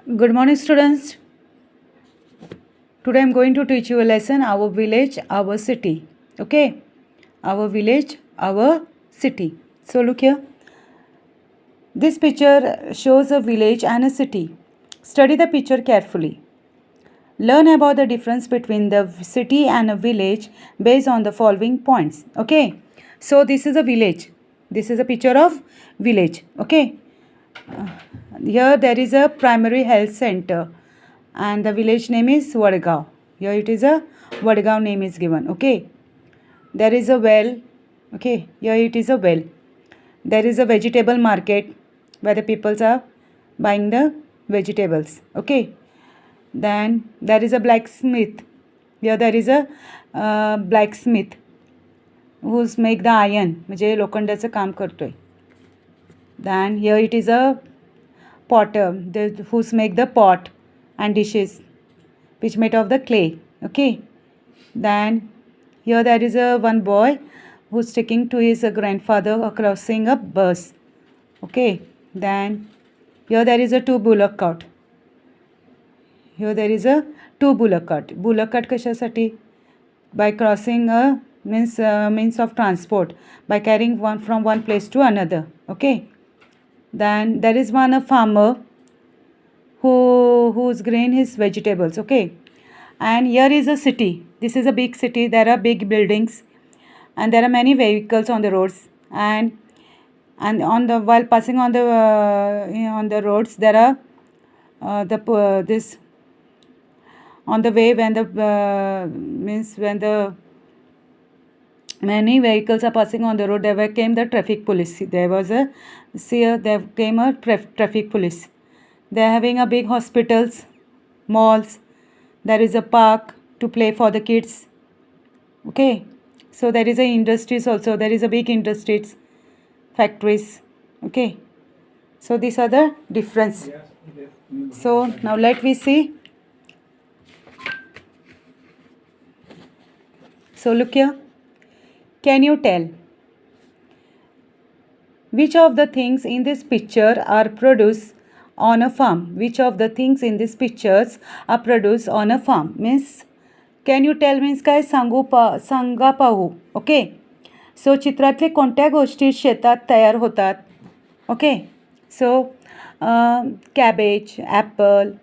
Good morning, students. Today I'm going to teach you a lesson, our village, our city. Okay? Our village, our city. So look here. This picture shows a village and a city. Study the picture carefully. Learn about the difference between the city and a village based on the following points. Okay? So this is a village. This is a picture of village. Okay? Here there is a primary health center and the village name is Vadgaon. Here it is a Vadgaon name is given. Okay. There is a well. Okay. Here it is a well. There is a vegetable market where the peoples are buying the vegetables. Okay. Then there is a blacksmith. Here there is a blacksmith who's make the iron. म्हणजे लोखंडाचं काम करतोय. Then here it is a potter who's make the pot and dishes which made of the clay. Okay. Then here there is a one boy who's taking to his grandfather crossing a bus. Okay. Then here there is a two bullock cart. Here there is a two bullock cart. Bullock cart कशासाठी? By crossing a means of transport, by carrying one from one place to another. Okay. Then there is one a farmer who's growing his vegetables. Okay. And here is a city. This is a big city. There are big buildings and there are many vehicles on the roads, and on the while passing on the roads there are this on the way when the when the many vehicles are passing on the road, there came the traffic police. There came a traffic police. They are having a big hospitals, malls. There is a park to play for the kids. Okay. So there is a industries also. There is a big industries, factories. Okay. So these are the difference. So now let me see. So look here. Can you tell which of the things in this picture are produced on a farm? Which of the things in these pictures are produced on a farm? Means, can you tell means काय सांगा पाहू. Okay. सो चित्रातले कोणत्या गोष्टी शेतात तयार होतात? Okay. So cabbage, apple,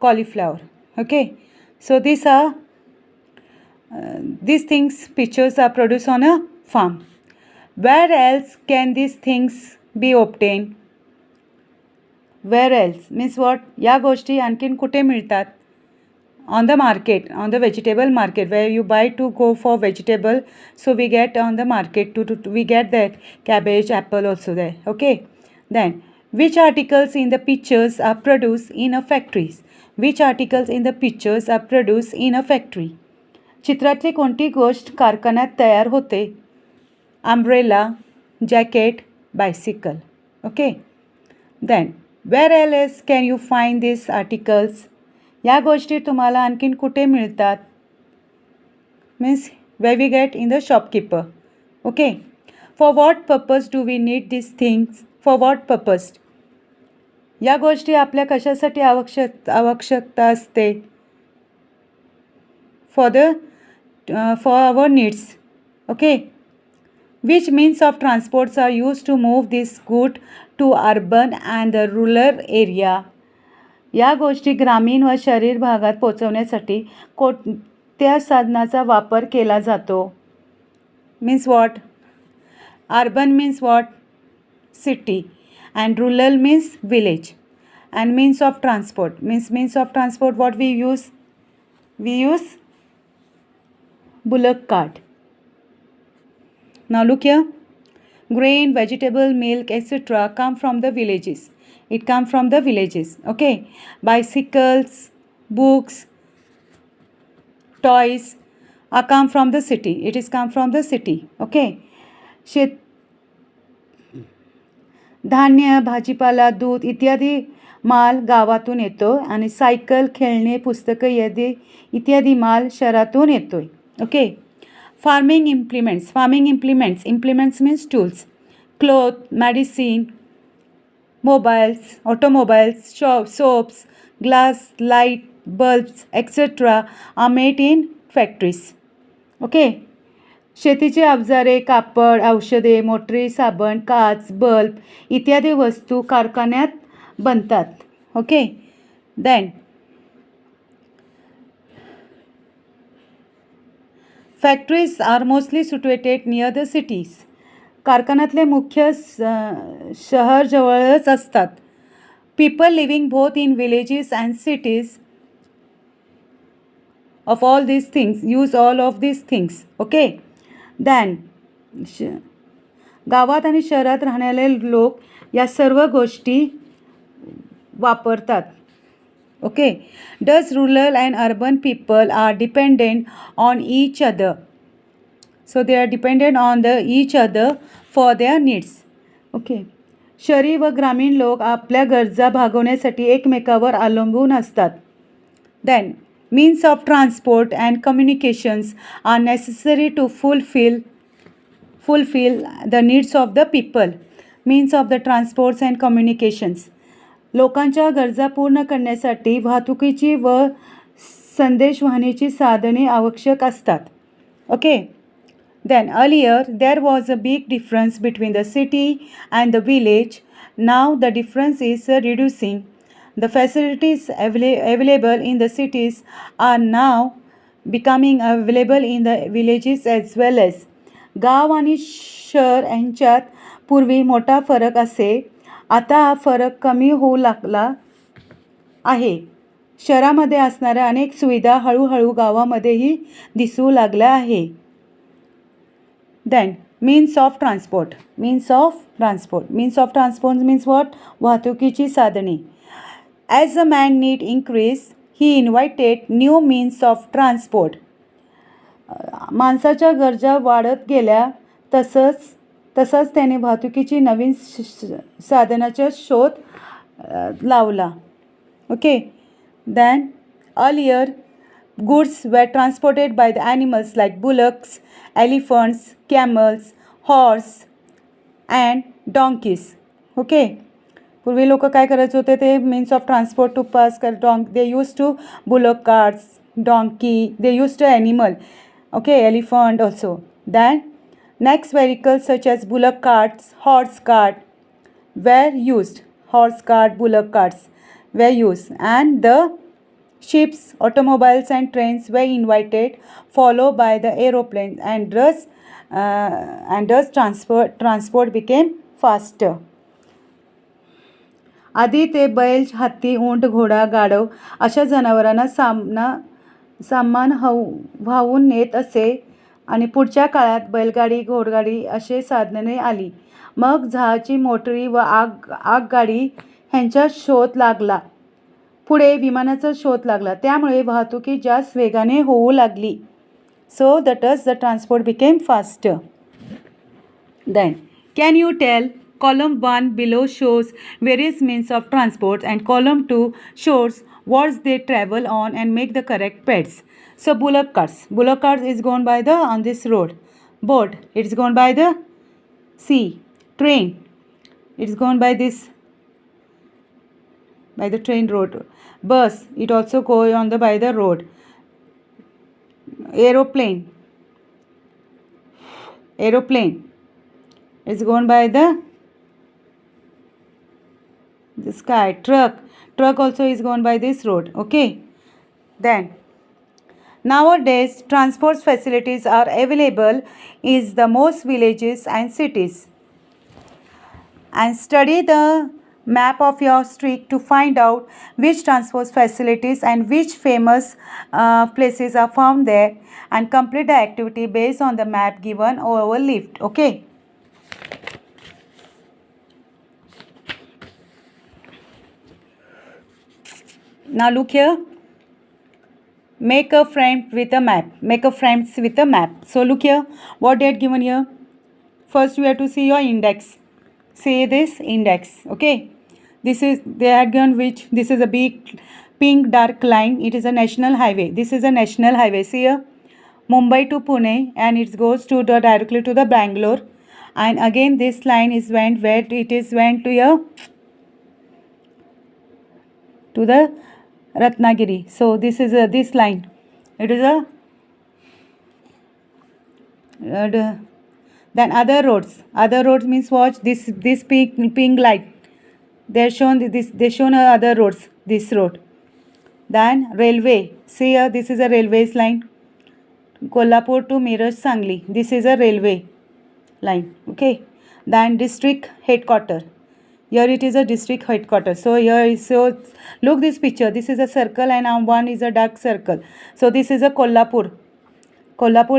cauliflower. Okay. So these things pictures are produced on a farm. Where else can these things be obtained? Where else means what? या गोष्टी आणखीन कुठे मिळतात? On the market, on the vegetable market, where you buy to go for vegetable. So we get on the market we get that cabbage, apple also there. Okay. Then which articles in the pictures are produced in a factories? Which articles in the pictures are produced in a factory? चित्रातली कोणती गोष्ट कारखान्यात तयार होते? Umbrella, jacket, bicycle. Okay. Then where else can you find this articles? या गोष्टी तुम्हाला आणखीन कुठे मिळतात? Means where we get in the shopkeeper. Okay. For what purpose do we need this things? For what purpose? या गोष्टी आपल्या कशासाठी आवश्यकता असते? For our needs. Okay. Which means of transports are used to move this good to urban and the rural area? या गोष्टी ग्रामीण व शहरी भागात पोहोचवण्यासाठी कोणत्या साधनाचा वापर केला जातो? Means what? Urban means what? City. And rural means village. And means of transport means of transport what we use? We use bullock cart. Now look here. Grain, vegetable, milk, etc. come from the villages. It comes from the villages. Okay. Bicycles, books, toys come from the city. It is come from the city. Okay. धान्य, भाजीपाला, दूध इत्यादी माल गावातून येतो आणि cycle, खेळणे, पुस्तकं इत्यादी माल शहरातून येतोय. Okay. Farming implements. Implements means tools. Cloth, medicine, mobiles, automobiles, soaps, glass, light, bulbs, etc. are made in factories. Okay. शेतीची अवजारे, कापड, औषधे, मोटरी, साबण, काच, बल्ब इत्यादी वस्तू कारखान्यात बनतात. Okay. Then factories are mostly situated near the cities. कारखान्यातले मुख्य शहर जवळच असतात. People living both in villages and cities of all these things use all of these things. Okay. Then गावात आणि शहरात राहणारे लोक या सर्व गोष्टी वापरतात. Okay. Thus rural and urban people are dependent on each other. So they are dependent on each other for their needs. Okay. शहरी व ग्रामीण लोक आपल्या गरजा भागवण्यासाठी एकमेकावर अवलंबून असतात. Then means of transport and communications are necessary to fulfill the needs of the people. Means of the transports and communications. लोकांच्या गरजा पूर्ण करण्यासाठी वाहतुकीची व संदेशवाहनाची साधने आवश्यक असतात. Okay. Then earlier there was a big difference between the city and the village. Now the difference is reducing. The facilities available in the cities are now becoming available in the villages as well as. गाव आणि शहर यांच्यात पूर्वी मोठा फरक असे. आता हा फरक कमी होऊ लागला आहे. शहरामध्ये असणाऱ्या अनेक सुविधा हळूहळू गावामध्येही दिसू लागल्या आहे. Then means of transport. Means of transport means what? वाहतुकीची साधने. As the man need increase, he invited new means of transport. माणसाच्या गरजा वाढत गेल्या तसंच त्याने वाहतुकीची नवीन साधनाचा शोध लावला. Okay. Then earlier goods were transported by the animals like bullocks, elephants, camels, horse and donkeys. Okay. पूर्वी लोक काय करायचे होते ते means of transport to pass they use to bullock carts, donkey, they use to animal. Okay. Elephant also. Then next vehicles such as bullock carts, horse cart were used. Horse cart, bullock carts were used, and the ships, automobiles and trains were invited, followed by the aeroplanes, and thus transport became faster. आधी ते बैल, हत्ती, ऊंट, घोडा, गाढव अशा जनावरांना सामान वाहून नेत असे आणि पुढच्या काळात बैलगाडी, घोडगाडी असे साधने आली. मग जहाजी, मोटरी व आगगाडी ह्यांचा शोध लागला. पुढे विमानाचा शोध लागला. त्यामुळे वाहतुकी जास्त वेगाने होऊ लागली. So thus the transport became faster. Then can you tell? Column 1 below shows various means of transport and column 2 shows what they travel on and make the correct pairs. So bullock carts is gone by on this road. Boat, it's gone by the sea. Train, it's gone by the train road. Bus, it also go on by the road. Aeroplane, it's gone by the sky. Truck also is gone by this road. Okay. Then nowadays transport facilities are available in the most villages and cities. And study the map of your street to find out which transport facilities and which famous places are found there, and complete the activity based on the map given over left. Okay. Now look here. Make a frame with a map. Make a frames with a map. So look here. What they had given here? First you have to see your index. See this index. Okay. They had given which. This is a big pink dark line. It is a national highway. This is a national highway. See here. Mumbai to Pune, and it goes to directly to the Bangalore. And again this line is went where it is went to here to the Ratnagiri. So this is this line. It is a then other roads. Other roads means what? This pink light. They're shown this. They shown other roads. This road. Then railway. See here. This is a railways line. Kolhapur to Miraj Sangli. This is a railway line. Okay. Then district headquarter. Here it is a district headquarters. So here is, so look this picture. This is a circle and one is a dark circle. So this is a Kolhapur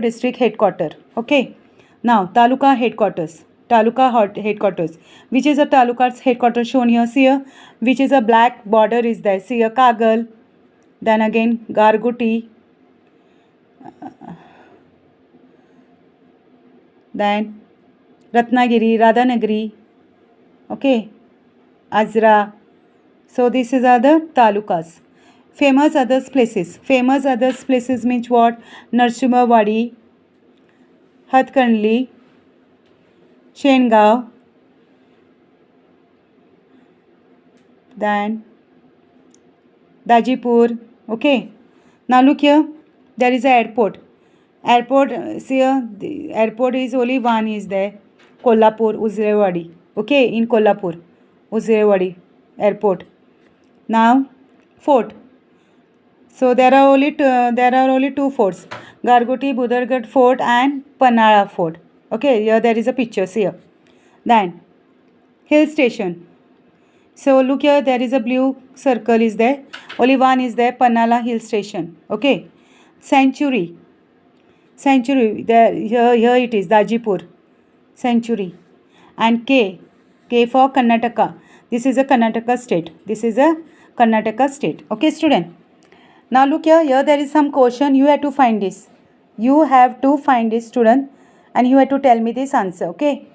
district headquarter. Okay. Now taluka headquarters. Taluka headquarters. Which is a taluka's headquarters shown here. See here. Which is a black border is there. See here. Kagal. Then again Garguti. Then Ratnagiri, Radhanagiri. Okay. Azra. So this is other talukas. Famous other places. Famous other places means what? Narsimhawadi, Hatkandli, Shengaon. Then Dajipur. Okay. Now look here. There is an airport. Airport. See here. The airport is only one is there. Kolhapur, Uzrewadi. Okay. In Kolhapur. Uzrewadi airport. Now fort. So there are only two forts: Garguti Budhargarh Fort and Panala Fort. Okay, here there is a picture here. Then hill station. So look here, there is a blue circle is there. Only one is there, Panala Hill Station. Okay. Sanctuary. There here it is Dajipur. Sanctuary. And K for Karnataka. This is a Karnataka state. Okay, student. Now look here. Here there is some question. You have to find this. Student. And you have to tell me this answer. Okay.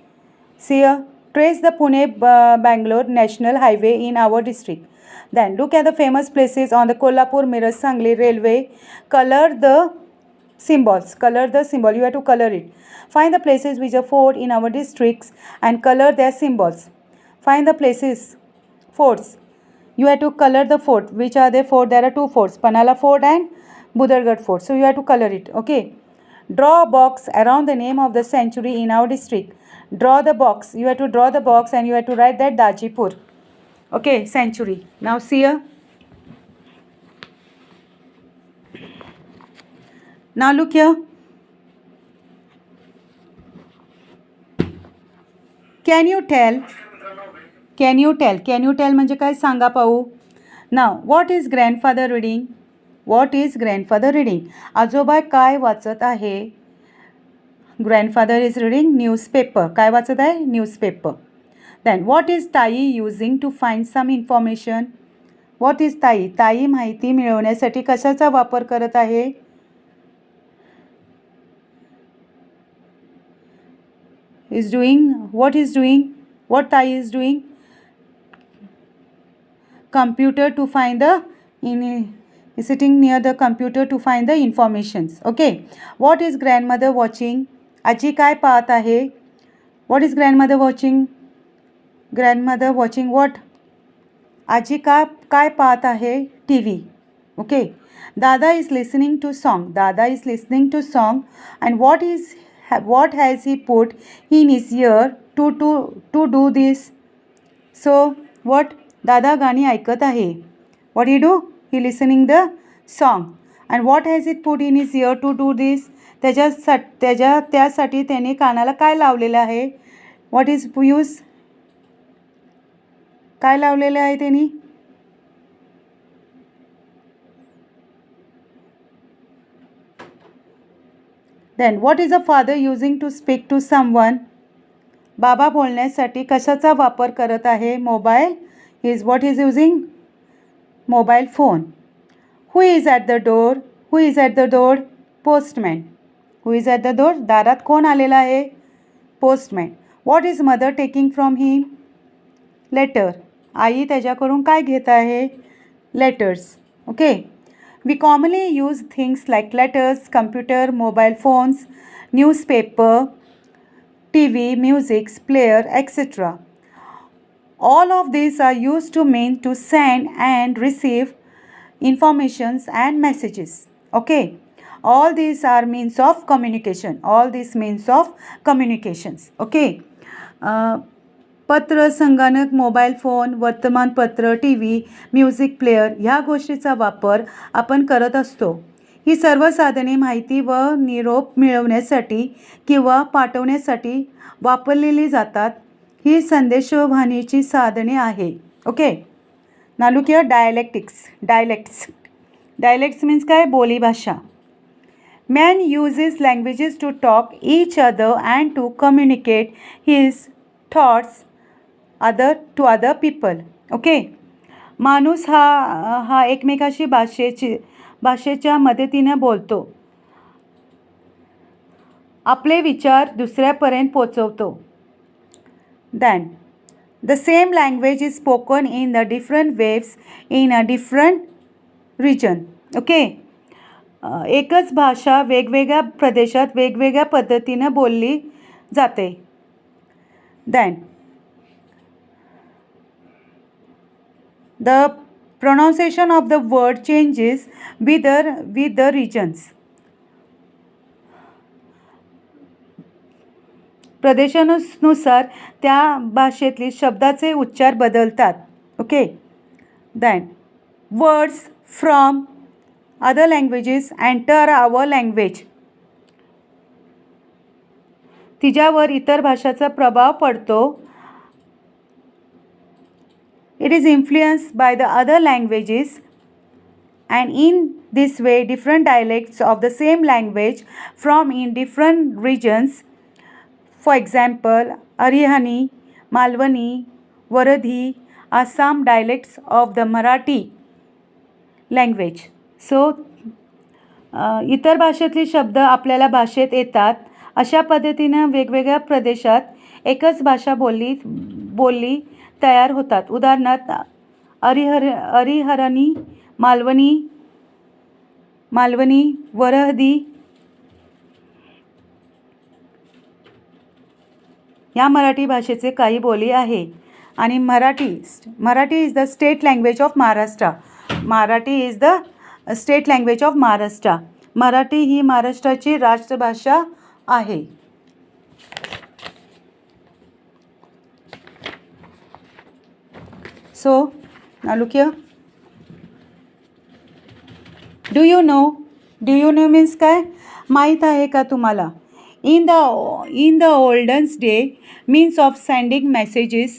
See here. Trace the Pune-Bangalore National Highway in our district. Then look at the famous places on the Kolhapur-Miraj Sangli railway. Color the symbols. You have to color it. Find the places which are fort in our districts and color their symbols. Find the places, forts. You have to color the fort. Which are the fort? There are two forts, Panala Fort and Budhargarh Fort. So you have to color it. Okay. Draw a box around the name of the sanctuary in our district. Draw the box. You have to draw the box and you have to write that Dajipur. Okay, sanctuary. Now see here. Now look here. Can you tell म्हणजे काय सांगा पाहू. Now what is grandfather reading? आजोबा काय वाचत आहे? Grandfather is reading newspaper. काय वाचत आहे? Newspaper. Then what is ताई using to find some information? What is ताई माहिती मिळवण्यासाठी कशाचा वापर करत आहे? What ताई is doing? Computer to find the sitting near the computer to find the informations. Okay. What is grandmother watching? आजी काय पाहत आहे? What is grandmother watching? Grandmother watching what? आजी काय पाहत आहे? TV. Okay. Dada is listening to song. And what has he put in his ear to do this? So what? दादा गाणी ऐकत आहे. What he do? He listening the song. And what has it put in his ear to do this? त्यासाठी त्याने कानाला काय लावलेलं आहे? What is use? काय लावलेलं आहे त्यांनी? Then what is a father using to speak to someone? बाबा बोलण्यासाठी कशाचा वापर करत आहे? Mobile. What is using? Mobile phone. Who is at the door? Postman. Who is at the door? दारात कोण आलेला आहे? Postman. What is mother taking from him? Letter. आई त्याच्याकडून काय घेत आहे? Letters. Okay. We commonly use things like letters, computer, mobile phones, newspaper, TV, music, player, etc. All of these are used to mean to send and receive informations and messages. Okay, all these are means of communication, all these means of communications. Okay, पत्र, संगणक, mobile phone, वर्तमानपत्र, T V, music player ह्या गोष्टीचा वापर आपण करत असतो. ही सर्व साधने माहिती व निरोप मिळवण्यासाठी किंवा पाठवण्यासाठी वापरलेली जातात. ही संदेशवहनीची साधने आहे. Okay, now look here dialects means काय? बोलीभाषा. Man uses languages to talk each other and to communicate his thoughts to other people. Okay, माणूस हा एकमेकाशी भाषेच्या मदतीने बोलतो, आपले विचार दुसऱ्यापर्यंत पोचवतो. Then the same language is spoken in the different waves in a different region. Okay, एकच भाषा वेगवेगळ्या प्रदेशात वेगवेगळ्या पद्धतीने बोलली जाते. Then the pronunciation of the word changes with the regions. प्रदेशानुसार त्या भाषेतली शब्दाचे उच्चार बदलतात. Okay, then words from other languages enter our language. तिच्यावर इतर भाषाचा प्रभाव पडतो. It is influenced by the other languages, and in this way different dialects of the same language from in different regions, for example Harihani, Malwani, Waradhi are some dialects of the Marathi language. सो इतर भाषेतली शब्द आपल्याला भाषेत येतात. अशा पद्धतीनं वेगवेगळ्या प्रदेशात एकच भाषा बोली तयार होतात. उदाहरणार्थ हरिहरणी, मालवणी, वरहदी या मराठी भाषेचे काही बोली आहे. आणि Marathi is the state language of Maharashtra. Marathi is the state language of Maharashtra. Marathi ही महाराष्ट्राची राष्ट्रभाषा आहे. So now look here. Do you know means काय? माहीत आहे का तुम्हाला? In the oldens day means of sending messages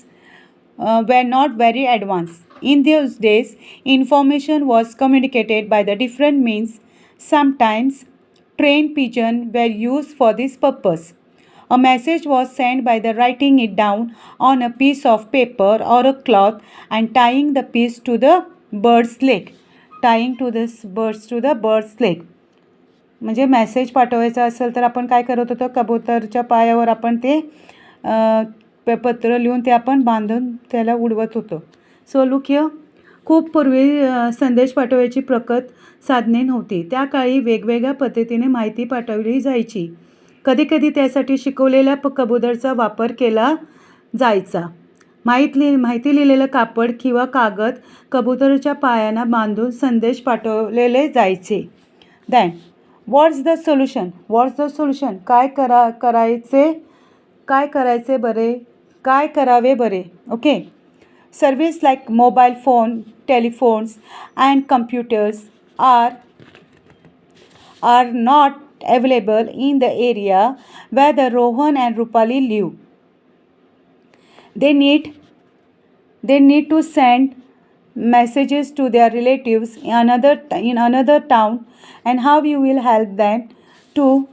were not very advanced. In those days, information was communicated by the different means. Sometimes train pigeon were used for this purpose. A message was sent by the writing it down on a piece of paper or a cloth and tying the piece to the bird's leg. म्हणजे message पाठवायचा असेल तर आपण काय करत होतो? कबूतरच्या पायावर आपण ते पत्र लिहून ते आपण बांधून त्याला उडवत होतो. So look here. खूप पूर्वी संदेश पाठवायची प्रगत साधने नव्हती. त्या काळी वेगवेगळ्या पद्धतीने माहिती पाठवली जायची. कधीकधी त्यासाठी शिकवलेल्या कबूतरचा वापर केला जायचा. माहिती लिहिलेलं कापड किंवा कागद कबूतरच्या पायांना बांधून संदेश पाठवलेले जायचे. Than what's the solution? काय करावे बरे? Okay, service like mobile phone, telephones and computers are not available in the area where the Rohan and Rupali live. They need to send messages to their relatives in another town, and how you will help them to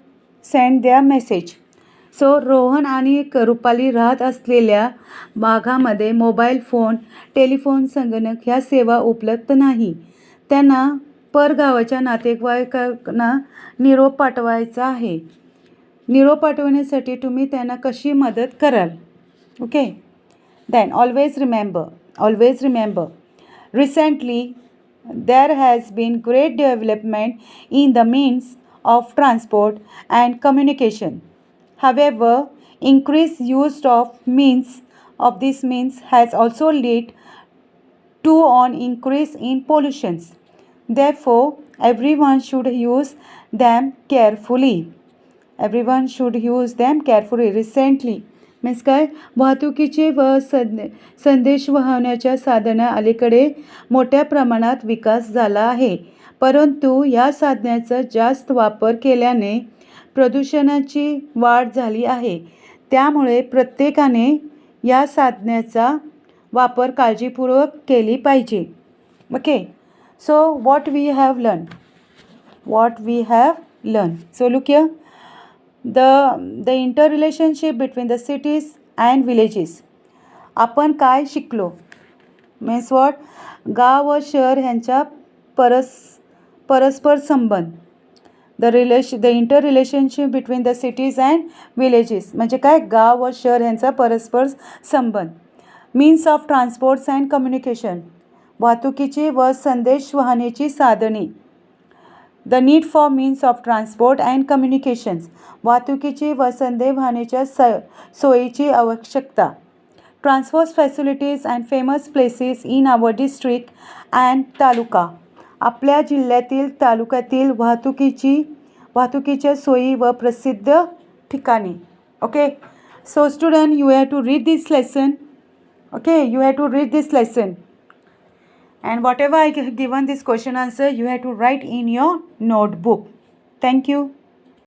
send their message. सो रोहन आणि रुपाली राहत असलेल्या भागामध्ये mobile phone, telephone, संगणक ह्या सेवा उपलब्ध नाही. त्यांना परगावाच्या नातेवाईकांना निरोप पाठवायचा आहे. निरोप पाठवण्यासाठी तुम्ही त्यांना कशी मदत कराल? Okay, then always remember recently there has been great development in the means of transport and communication. However, increased use of these means has also led to an increase in pollution. Therefore, everyone should use them carefully. Everyone should use them carefully. Recently means काय, वाहतुकीचे व संदेश वाहनाच्या साधना अलीकडे मोठ्या प्रमाणात विकास झाला आहे, परंतु या साधनाचा जास्त वापर केल्याने प्रदूषणाची वाढ झाली आहे. त्यामुळे प्रत्येकाने या साधनाचा वापर काळजीपूर्वक केली पाहिजे. Okay, so what we have learned. So look here, the interrelationship between the cities and villages. आपण काय शिकलो, मीन्स वॉट, गाव व शहर ह्यांच्या परस्पर संबंध. The inter relationship between the cities and villages म्हणजे काय, गाव व शहर ह्यांचा परस्पर संबंध. Means of transports and communication, वाहतुकीची व संदेश वाहनाची साधने. The need for means of transport and communications, वाहतुकीची व संदेश वाहनाच्या सोयीची आवश्यकता. Transport facilities and famous places in our district and taluka, आपल्या जिल्ह्यातील तालुक्यातील वाहतुकीच्या सोयी व प्रसिद्ध ठिकाणी. Okay, so student, you have to read this lesson. Okay, you have to read this lesson, and whatever I given this question answer, you have to write in your notebook. Thank you.